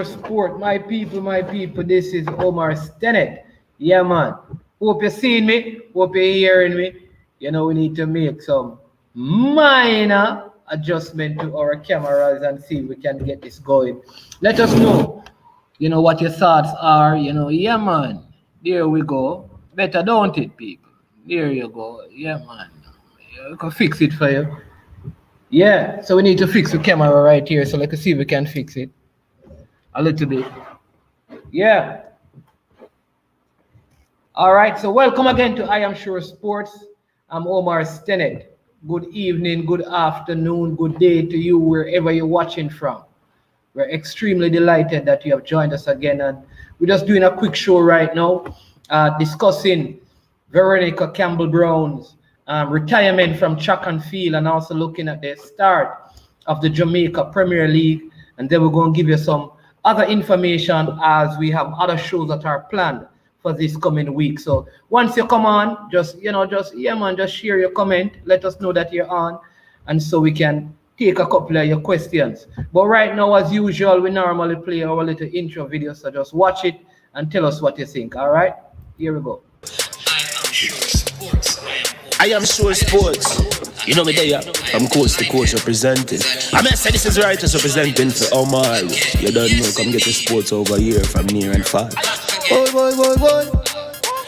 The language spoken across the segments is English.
Sport, my people, this is Omar Stennett. Yeah, man. Hope you're seeing me. Hope you're hearing me. You know, we need to make some minor adjustment to our cameras and see if we can get this going. Let us know, what your thoughts are. Yeah, man. There we go. Better, don't it, people? There you go. Yeah, man. Yeah, we can fix it for you. Yeah, so we need to fix the camera right here. So let's see if we can fix it a little bit. Yeah. All right. So welcome again to I Am Sure Sports. I'm Omar Stennett. Good evening, good afternoon, good day to you wherever you're watching from. We're extremely delighted that you have joined us again, and we're just doing a quick show right now, discussing Veronica Campbell Brown's retirement from track and field, and also looking at the start of the Jamaica Premier League. And then we're going to give you some other information as we have other shows that are planned for this coming week. So once you come on, just share your comment. Let us know that you're on, and so we can take a couple of your questions. But right now, as usual, we normally play our little intro video. So just watch it and tell us what you think. All right, here we go. I am sure sports. You know me there, from coast to coast representing. I mean, I say this is Writers representing for Omar. You don't know, come get your sports over here from near and far. Boy.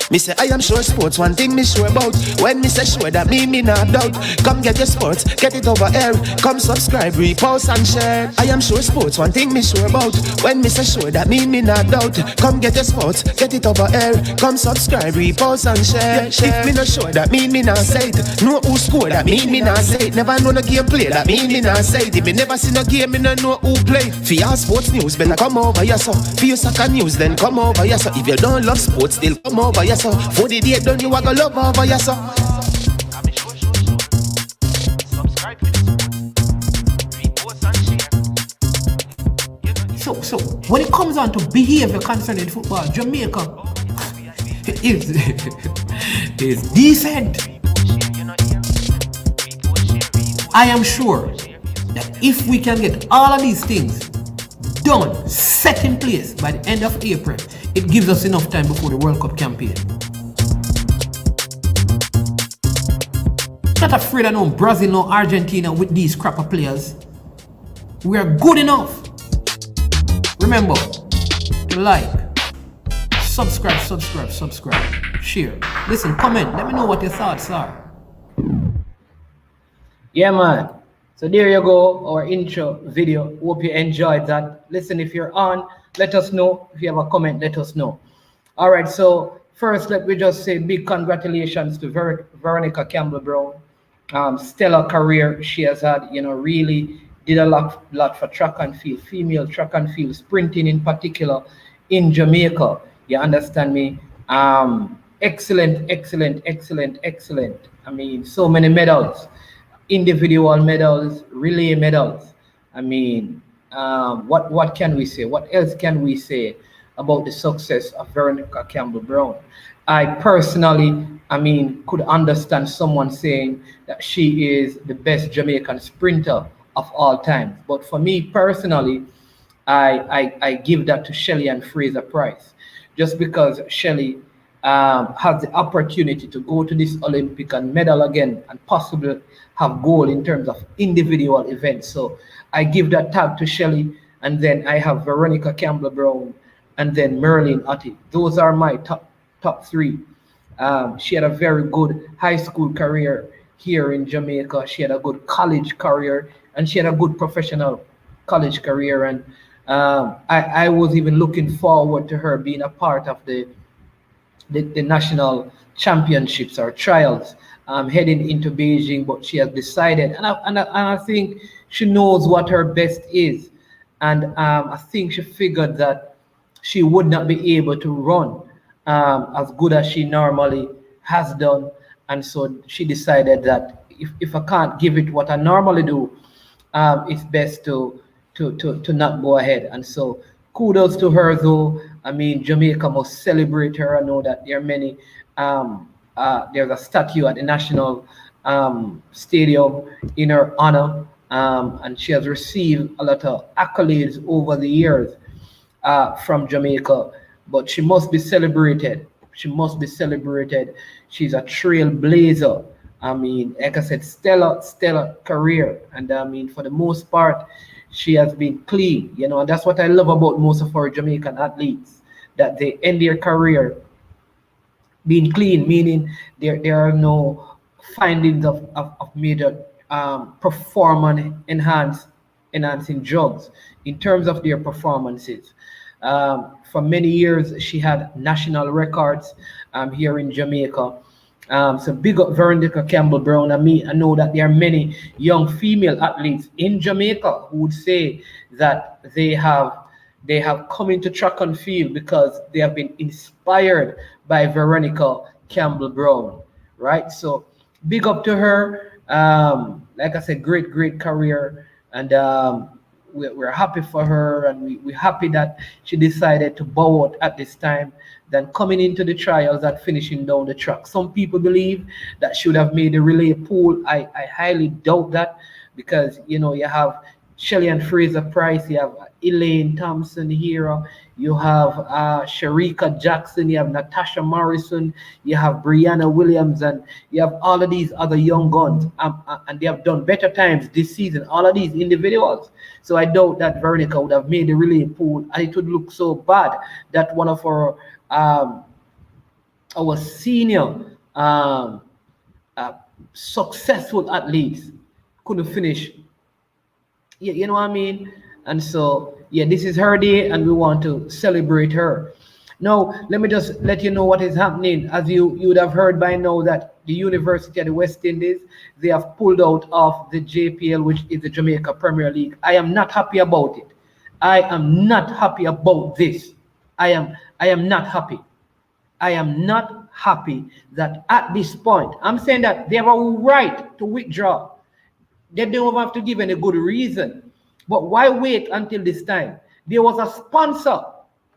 Me say I am sure sports, one thing me sure about. When me say sure, that me not doubt. Come get your sports, get it over here. Come subscribe, repost and share. I am sure sports, one thing me sure about. When me say sure, that me not doubt. Come get your sports, get it over here. Come subscribe, repost and share. If me not sure, that me not say it. Know who score, that me not say it. Never know no game play, that me not say it. If me never see no game, me not know who play. For your sports news, better come over here so. For your soccer news, then come over here so. If you don't love sports, still come over here so. For the day done, you are gonna love over your son. So when it comes on to behavior concerning football, Jamaica is decent. I am sure that if we can get all of these things done, set in place by the end of April, it gives us enough time before the World Cup campaign. Not afraid of no Brazil, no Argentina with these crap of players. We are good enough. Remember to like, subscribe, share. Listen, comment. Let me know what your thoughts are. Yeah, man. So there you go, our intro video. Hope you enjoyed that. Listen, if you're on, let us know. If you have a comment, let us know. All right, so first, let me just say big congratulations to Veronica Campbell Brown. Stellar career she has had, really did a lot for track and field, female track and field, sprinting in particular in Jamaica. You understand me? Excellent. I mean, so many medals, individual medals, relay medals. I mean, what can we say? What else can we say about the success of Veronica Campbell Brown? I personally, could understand someone saying that she is the best Jamaican sprinter of all time. But for me personally, I give that to Shelley and Fraser Price, just because Shelley has the opportunity to go to this Olympic and medal again and possibly have gold in terms of individual events. So I give that tag to Shelley, and then I have Veronica Campbell Brown, and then Merlin Ottey. Those are my top three. She had a very good high school career here in Jamaica. She had a good college career, and she had a good professional college career. And I was even looking forward to her being a part of the national championships or trials heading into Beijing, but she has decided, and I think she knows what her best is. And I think she figured that she would not be able to run as good as she normally has done. And so she decided that if I can't give it what I normally do, it's best to not go ahead. And so kudos to her, though. Jamaica must celebrate her. I know that there are many, there's a statue at the National Stadium in her honor. And she has received a lot of accolades over the years. from Jamaica, but she must be celebrated. She must be celebrated. She's a trailblazer. I mean, like I said, stellar career, and I mean, for the most part, she has been clean. You know, and that's what I love about most of our Jamaican athletes, that they end their career being clean, meaning there are no findings of major performance enhancing drugs in terms of their performances. For many years, she had national records here in Jamaica. So big up Veronica Campbell Brown and me. I know that there are many young female athletes in Jamaica who would say that they have come into track and field because they have been inspired by Veronica Campbell Brown, right? So big up to her. Like I said, great career, and we're happy for her, and we're happy that she decided to bow out at this time than coming into the trials and finishing down the track. Some people believe that she would have made the relay pool. I highly doubt that, because you know, you have Shelly and Fraser Price, you have Elaine Thompson here, you have Sharika Jackson, you have Natasha Morrison, you have Brianna Williams, and you have all of these other young guns, and they have done better times this season, all of these individuals. So I doubt that Veronica would have made the relay pool, and it would look so bad that one of our senior successful athletes couldn't finish. Yeah, you know what I mean? And so, yeah, this is her day, and we want to celebrate her. Now, let me just let you know what is happening. As you would have heard by now, that the University of the West Indies, they have pulled out of the JPL, which is the Jamaica Premier League. I am not happy about it. I am not happy about this. I am not happy. I am not happy that at this point, I'm saying that they have a right to withdraw. They don't have to give any good reason. But why wait until this time? There was a sponsor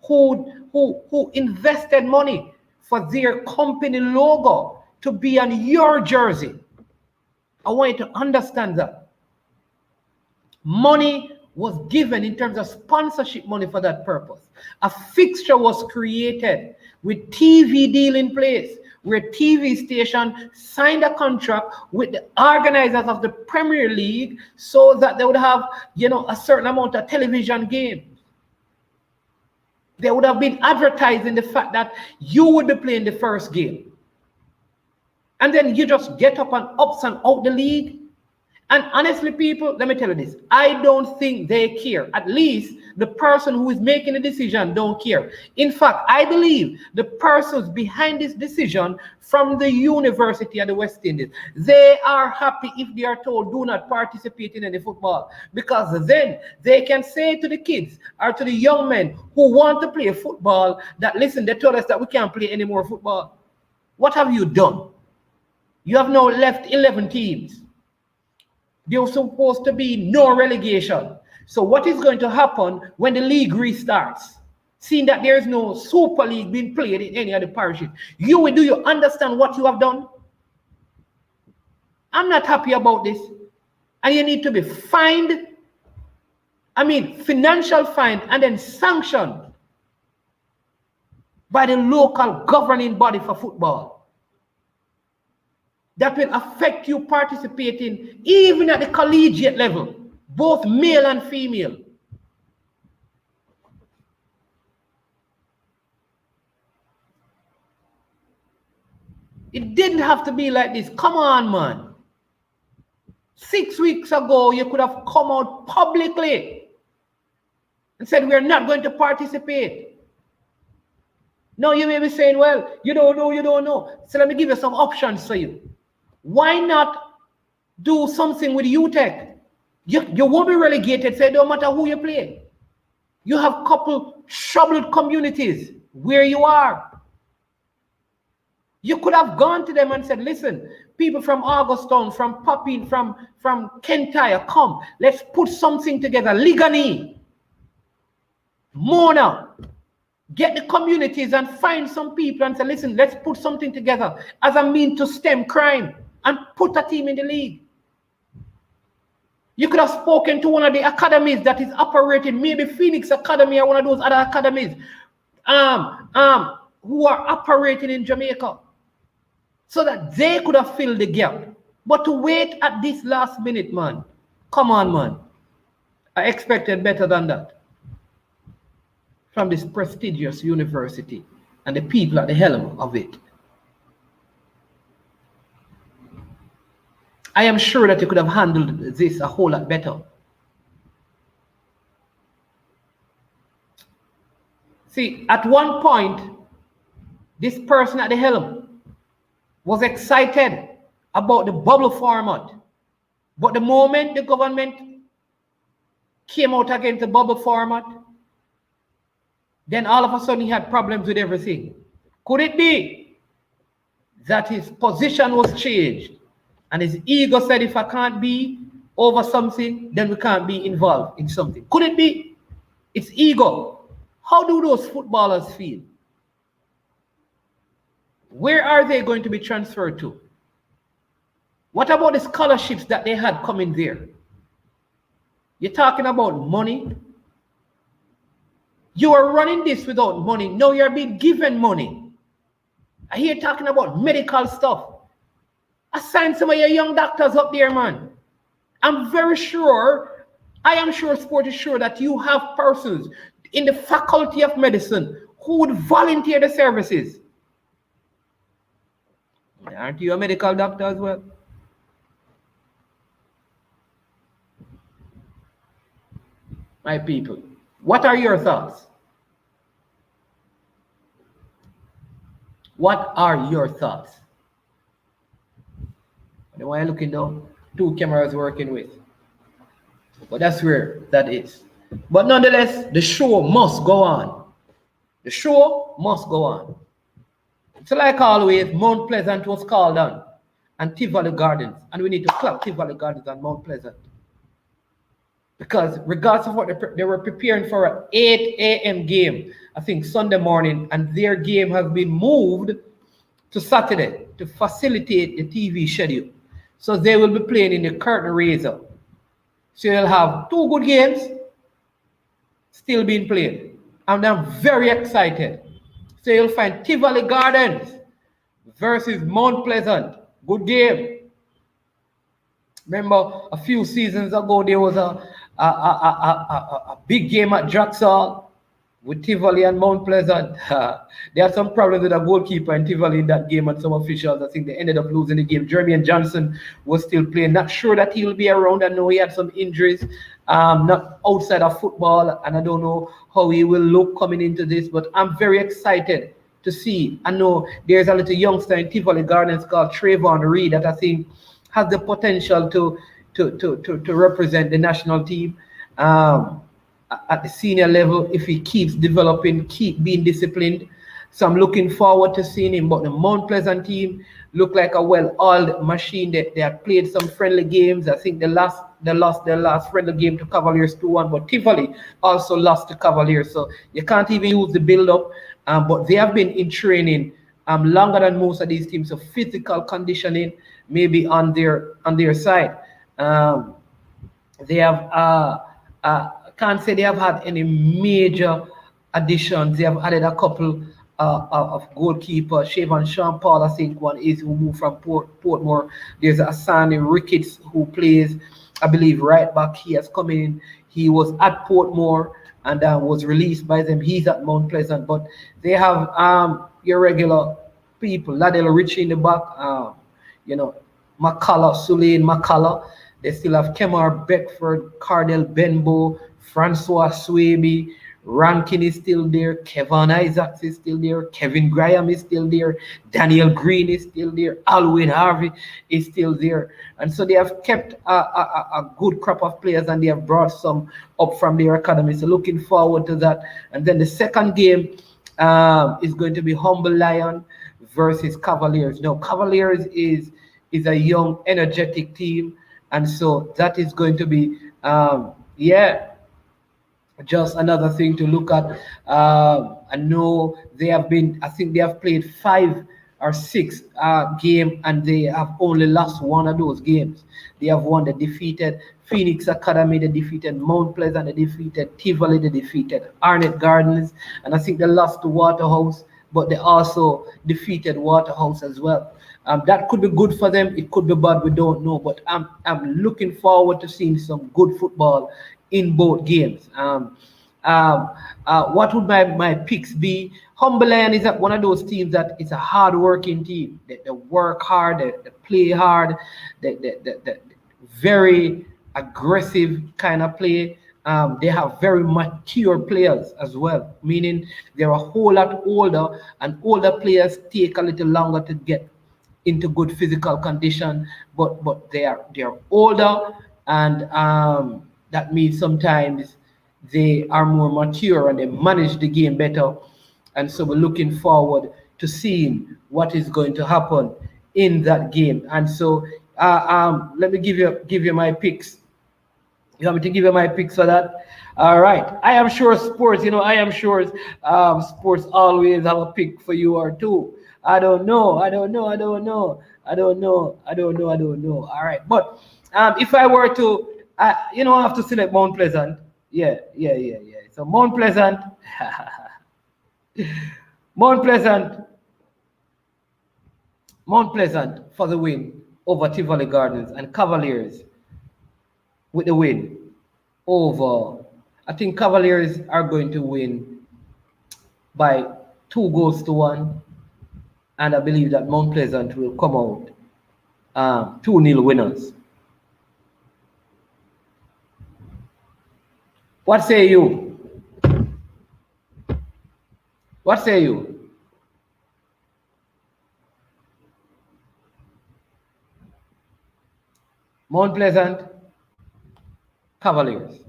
who invested money for their company logo to be on your jersey. I want you to understand that. Money was given in terms of sponsorship money for that purpose. A fixture was created with TV deal in place, where TV station signed a contract with the organizers of the Premier League so that they would have, you know, a certain amount of television games. They would have been advertising the fact that you would be playing the first game. And then you just get up and ups and out the league. And honestly, people, let me tell you this. I don't think they care. At least the person who is making the decision don't care. In fact, I believe the persons behind this decision from the University of the West Indies, they are happy if they are told do not participate in any football. Because then they can say to the kids or to the young men who want to play football that, listen, they told us that we can't play any more football. What have you done? You have now left 11 teams. There was supposed to be no relegation. So what is going to happen when the league restarts? Seeing that there is no Super League being played in any of the parishes. Do you understand what you have done? I'm not happy about this. And you need to be fined. I mean, financial fine, and then sanctioned by the local governing body for football. That will affect you participating even at the collegiate level, both male and female. It didn't have to be like this. Come on, man. 6 weeks ago, you could have come out publicly and said, we're not going to participate. Now you may be saying, well, you don't know. So let me give you some options for you. Why not do something with UTEC? You won't be relegated, so it don't matter who you play. You have couple troubled communities where you are. You could have gone to them and said, listen, people from Augustown, from Papine, from Kentire, come, let's put something together. Ligani, Mona, get the communities and find some people and say, listen, let's put something together as a mean to stem crime and put a team in the league. You could have spoken to one of the academies that is operating, maybe Phoenix Academy or one of those other academies, who are operating in Jamaica, so that they could have filled the gap. But to wait at this last minute, man, come on, man. I expected better than that from this prestigious university and the people at the helm of it. I am sure that you could have handled this a whole lot better. See, at one point, this person at the helm was excited about the bubble format. But the moment the government came out against the bubble format, then all of a sudden he had problems with everything. Could it be that his position was changed and his ego said, if I can't be over something, then we can't be involved in something? Could it be? It's ego. How do those footballers feel? Where are they going to be transferred to? What about the scholarships that they had coming there? You're talking about money? You are running this without money. Now you're being given money. I hear you talking about medical stuff. Assign some of your young doctors up there, man. I'm very sure, I am sure, Sport is sure that you have persons in the faculty of medicine who would volunteer the services. Aren't you a medical doctor as well? My people, what are your thoughts? What are your thoughts? The one you're looking down, 2 cameras working with. But that's where that is. But nonetheless, the show must go on. The show must go on. So like always, Mount Pleasant was called on, and Tivoli Gardens. And we need to clap Tivoli Gardens and Mount Pleasant. Because regardless of what they were preparing for an 8 a.m. game, I think Sunday morning, and their game has been moved to Saturday to facilitate the TV schedule. So they will be playing in the curtain raiser. So you'll have 2 good games still being played. And I'm very excited. So you'll find Tivoli Gardens versus Mount Pleasant. Good game. Remember a few seasons ago, there was a big game at Jacksal with Tivoli and Mount Pleasant. They had some problems with a goalkeeper and Tivoli in that game and some officials. I think they ended up losing the game. Jeremy and Johnson was still playing. Not sure that he'll be around. I know he had some injuries, not outside of football, and I don't know how he will look coming into this, but I'm very excited to see. I know there's a little youngster in Tivoli Gardens called Trayvon Reed that I think has the potential to represent the national team at the senior level if he keeps developing, keep being disciplined. So I'm looking forward to seeing him. But the Mount Pleasant team look like a well-oiled machine. They have played some friendly games. I think they lost their last friendly game to Cavaliers 2-1, but Tivoli also lost to Cavaliers. So you can't even use the build-up. But they have been in training longer than most of these teams. So physical conditioning maybe on their side. They have can't say they have had any major additions. They have added a couple of goalkeepers. Shavon Sean Paul, I think one is who moved from Portmore. There's Asani Ricketts who plays, I believe, right back. He has come in. He was at Portmore and was released by them. He's at Mount Pleasant. But they have your regular people. Ladell Richie in the back. McCullough, Sulaine McCullough. They still have Kemar Beckford, Cardell Benbow, Francois Swaby, Rankin is still there, Kevin Isaacs is still there, Kevin Graham is still there, Daniel Green is still there, Alwyn Harvey is still there. And so they have kept a good crop of players and they have brought some up from their academy. So looking forward to that. And then the second game is going to be Humble Lion versus Cavaliers. Now, Cavaliers is a young, energetic team. And so that is going to be, just another thing to look at. I know I think they have played 5 or 6 games and they have only lost one of those games. They have won. They defeated Phoenix Academy, they defeated Mount Pleasant, they defeated Tivoli, they defeated Arnett Gardens, and I think they lost to Waterhouse, but they also defeated Waterhouse as well. That could be good for them. It could be bad. We don't know. But I'm looking forward to seeing some good football in both games. What would my picks be? Humberland is one of those teams that it's a hard-working team. They work hard, they play hard, they very aggressive kind of play. They have very mature players as well, meaning they're a whole lot older, and older players take a little longer to get into good physical condition, but they're older, and that means sometimes they are more mature and they manage the game better. And so we're looking forward to seeing what is going to happen in that game. And so let me give you my picks. You want me to give you my picks for that? All right. I am sure sports, I am sure sports always have a pick for you or two. I don't know. All right. But if I were to, I have to select Mount Pleasant. Yeah. So Mount Pleasant, Mount Pleasant for the win over Tivoli Gardens, and Cavaliers with the win over. I think Cavaliers are going to win by 2-1, and I believe that Mount Pleasant will come out 2-0 winners. What say you? What say you? Mount Pleasant, Cavaliers.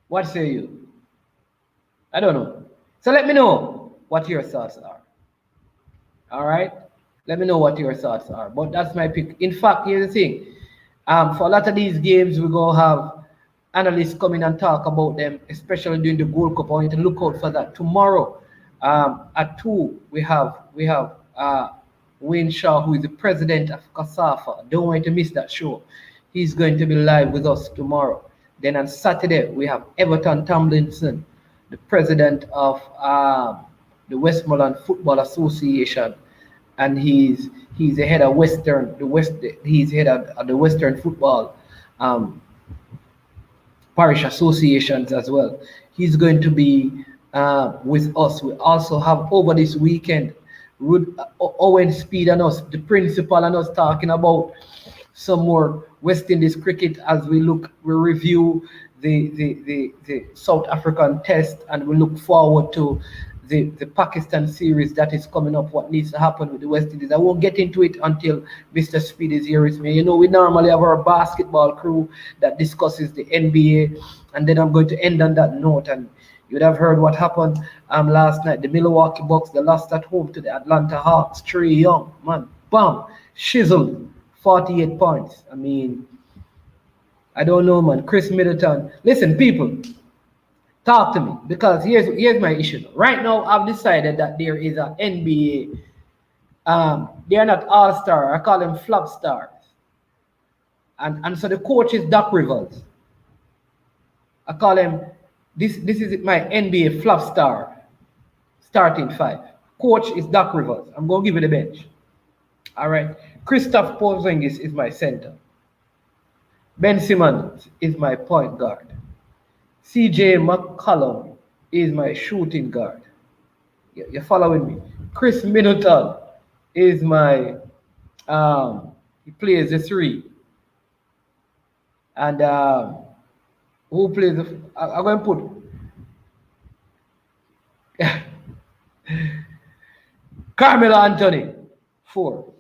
What say you? I don't know. So let me know what your thoughts are. All right? Let me know what your thoughts are. But that's my pick. In fact, here's the thing. For a lot of these games, we're going to have analysts come in and talk about them, especially during the Gold Cup. I want you to look out for that. Tomorrow, at 2, we have Wayne Shaw, who is the president of CASAFA. Don't want to miss that show. He's going to be live with us tomorrow. Then on Saturday, we have Everton Tomlinson, the president of the Westmoreland Football Association, and he's the head of he's head of the Western Football Parish Associations as well. He's going to be with us. We also have over this weekend Owen Speed and us, the principal, and us talking about some more West Indies cricket as we review the South African test, and we look forward to the Pakistan series that is coming up, what needs to happen with the West Indies. I won't get into it until Mr. Speed is here with me. We normally have our basketball crew that discusses the NBA, and then I'm going to end on that note. And you'd have heard what happened last night. The Milwaukee Bucks, they lost at home to the Atlanta Hawks. Trae Young, man, bam, shizzled, 48 points. I mean, I don't know, man. Chris Middleton. Listen, people, talk to me, because here's my issue. Right now, I've decided that there is an NBA. They are not all-star. I call them flop stars. And so the coach is Doc Rivers. I call him, this is my NBA flop star starting 5. Coach is Doc Rivers. I'm going to give you the bench. All right. Kristaps Porzingis is my center. Ben Simmons is my point guard. CJ McCollum is my shooting guard. You're following me? Chris Middleton is my, he plays the 3. And who plays the, I'm going to put Carmelo Anthony, 4.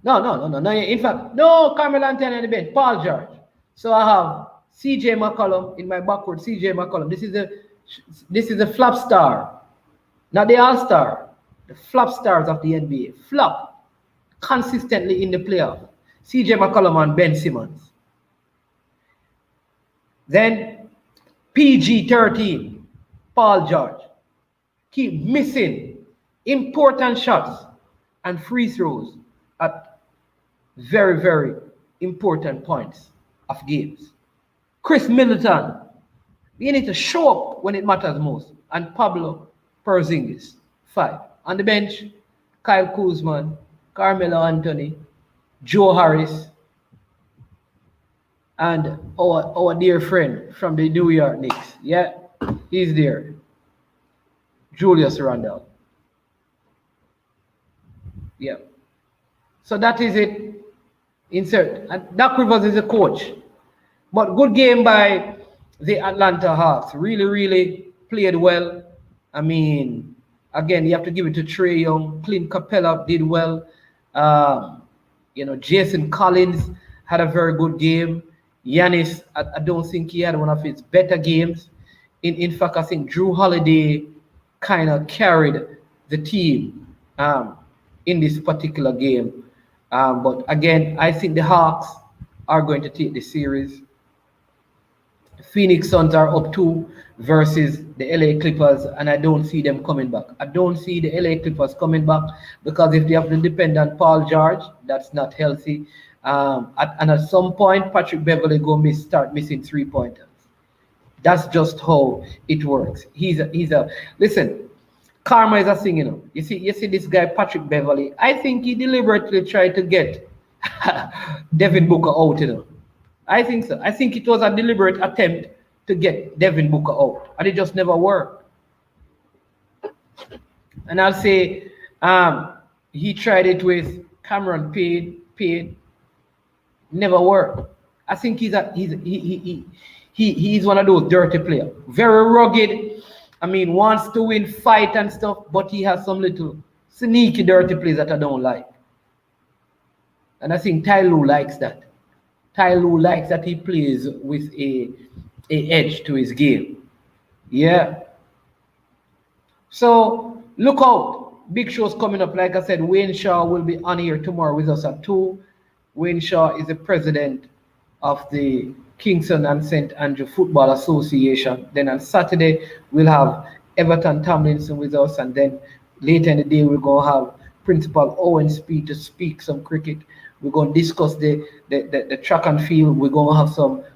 No. In fact, no Carmelo Anthony on the bench. Paul George. So I have CJ McCollum in my backcourt. CJ McCollum. This is the flop star, not the all-star. The flop stars of the NBA. Flop consistently in the playoff. CJ McCollum and Ben Simmons. Then PG-13, Paul George. Keep missing important shots and free throws at very, very important points of games. Chris Middleton, you need to show up when it matters most. And Pablo Porzingis, 5. On the bench, Kyle Kuzman, Carmelo Anthony, Joe Harris, and our dear friend from the New York Knicks. Yeah, he's there. Julius Randle. Yeah. So that is it. Insert. And Doc Rivers is a coach. But good game by the Atlanta Hawks. Really, really played well. I mean, again, you have to give it to Trae Young. Clint Capella did well. Jason Collins had a very good game. Giannis, I don't think he had one of his better games. In fact, I think Drew Holiday kind of carried the team in this particular game. But again, I think the Hawks are going to take the series. Phoenix Suns are up 2 versus the LA Clippers, and I don't see them coming back. I don't see the LA Clippers coming back because if they have to depend on Paul George, that's not healthy. And at some point, Patrick Beverley go start missing 3-pointers. That's just how it works. He's a listen. Karma is a thing, you know. You see this guy Patrick Beverley. I think he deliberately tried to get Devin Booker out, you know. I think so. I think it was a deliberate attempt to get Devin Booker out, and it just never worked. And I'll say he tried it with Cameron Payne, never worked. I think he's one of those dirty players, very rugged. I mean, wants to win, fight and stuff, but he has some little sneaky, dirty plays that I don't like. And I think Ty Lue likes that. Ty Lue likes that he plays with a edge to his game. Yeah. So look out. Big shows coming up. Like I said, Wayne Shaw will be on here tomorrow with us at 2. Wayne Shaw is the president of the Kingston and St. Andrew Football Association. Then on Saturday, we'll have Everton Tomlinson with us. And then later in the day, we're going to have Principal Owen Speed to speak some cricket. We're going to discuss the track and field. We're going to have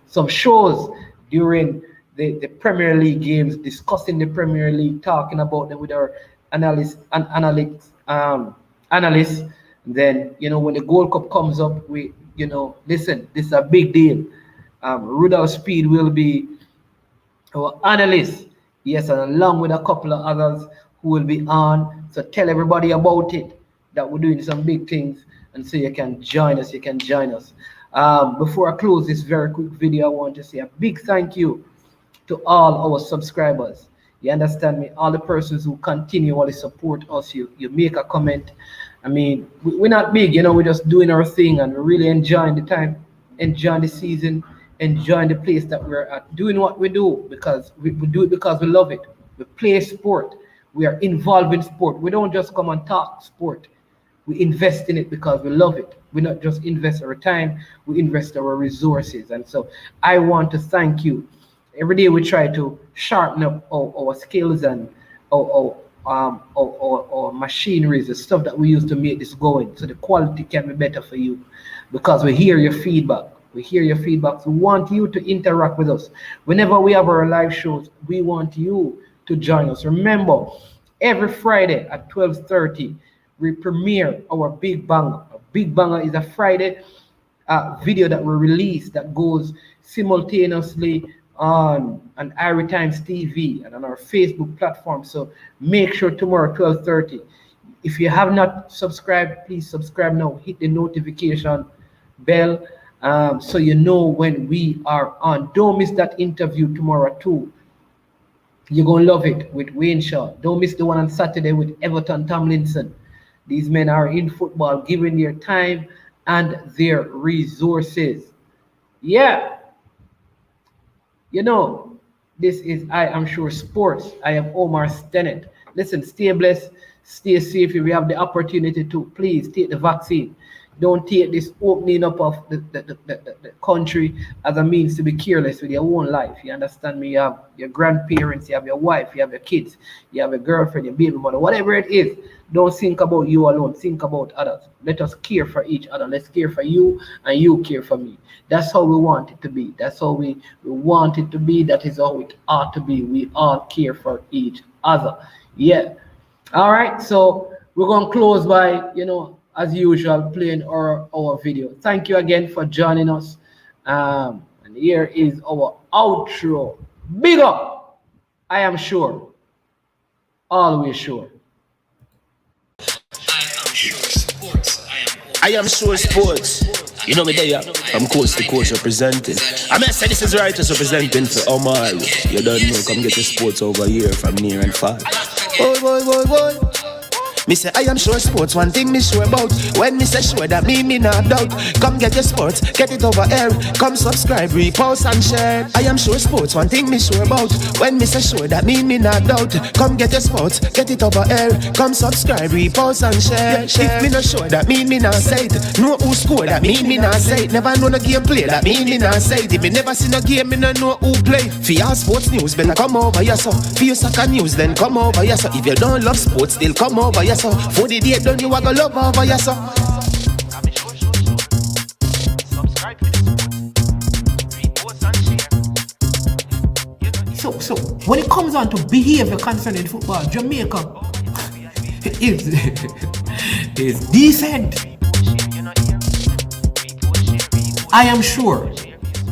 some shows during the Premier League games, discussing the Premier League, talking about them with our analysts. Then, when the Gold Cup comes up, listen, this is a big deal. Rudolph Speed will be our analyst. Yes, and along with a couple of others who will be on. So tell everybody about it, that we're doing some big things. And so you can join us. Before I close this very quick video, I want to say a big thank you to all our subscribers. You understand me? All the persons who continually support us. You make a comment. I mean, we're not big, we're just doing our thing and we're really enjoying the time, enjoying the season, enjoying the place that we're at, doing what we do because we do it because we love it. We play sport. We are involved in sport. We don't just come and talk sport. We invest in it because we love it. We not just invest our time, we invest our resources. And so I want to thank you. Every day we try to sharpen up our skills and our machineries, the stuff that we use to make this going, so the quality can be better for you. Because we hear your feedback. We want you to interact with us. Whenever we have our live shows, we want you to join us. Remember, every Friday at 12:30, we premiere our Big Banger. Big Banger is a Friday video that we release that goes simultaneously on Irie Times TV and on our Facebook platform. So make sure tomorrow 12:30. If you have not subscribed, please subscribe now. Hit the notification bell so you know when we are on. Don't miss that interview tomorrow too. You're gonna love it with Wayne Shaw. Don't miss the one on Saturday with Everton Tomlinson. These men are in football, giving their time and their resources. Yeah. This is I Am Sure Sports. I am Omar Stennett. Listen, stay blessed, stay safe. If you have the opportunity to, please take the vaccine. Don't take this opening up of the country as a means to be careless with your own life. You understand me? You have your grandparents, you have your wife, you have your kids, you have a girlfriend, your baby mother, whatever it is. Don't think about you alone. Think about others. Let us care for each other. Let's care for you and you care for me. That's how we want it to be. That's how we want it to be. That is how it ought to be. We all care for each other. Yeah. All right. So we're going to close by, as usual, playing our video. Thank you again for joining us. And here is our outro. Big up. I am sure. Always sure. I am sure sports. You know me there, from coast to coast representing. I mean, I say this is Righteous representing for Omar. You don't know, come get your sports over here from near and far. Boy. Me say I am sure sports, one thing me sure about. When me say sure, that me not doubt. Come get your sports, get it over here. Come subscribe, repost and share. I am sure sports, one thing me sure about. When me say sure, that me not doubt. Come get your sports, get it over here. Come subscribe, repost and share. If me not sure, that me not say it. Know who score, that me not say it. Never know no game play, that me not say it. If me never seen a game, me not know who play. For your sports news, better come over here so. For your soccer news, then come over here so. If you don't love sports, still come over here so. For the day done, you a go love over here so. So when it comes on to behavior concerning football, Jamaica is decent. I am sure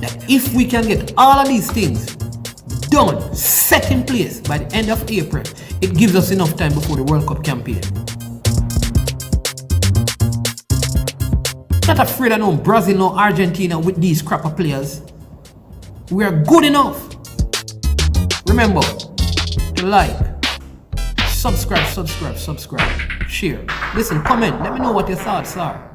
that if we can get all of these things done, set in place by the end of April, it gives us enough time before the World Cup campaign. Not afraid of no Brazil, no Argentina with these crap of players. We are good enough. Remember to like, subscribe, share. Listen, comment. Let me know what your thoughts are.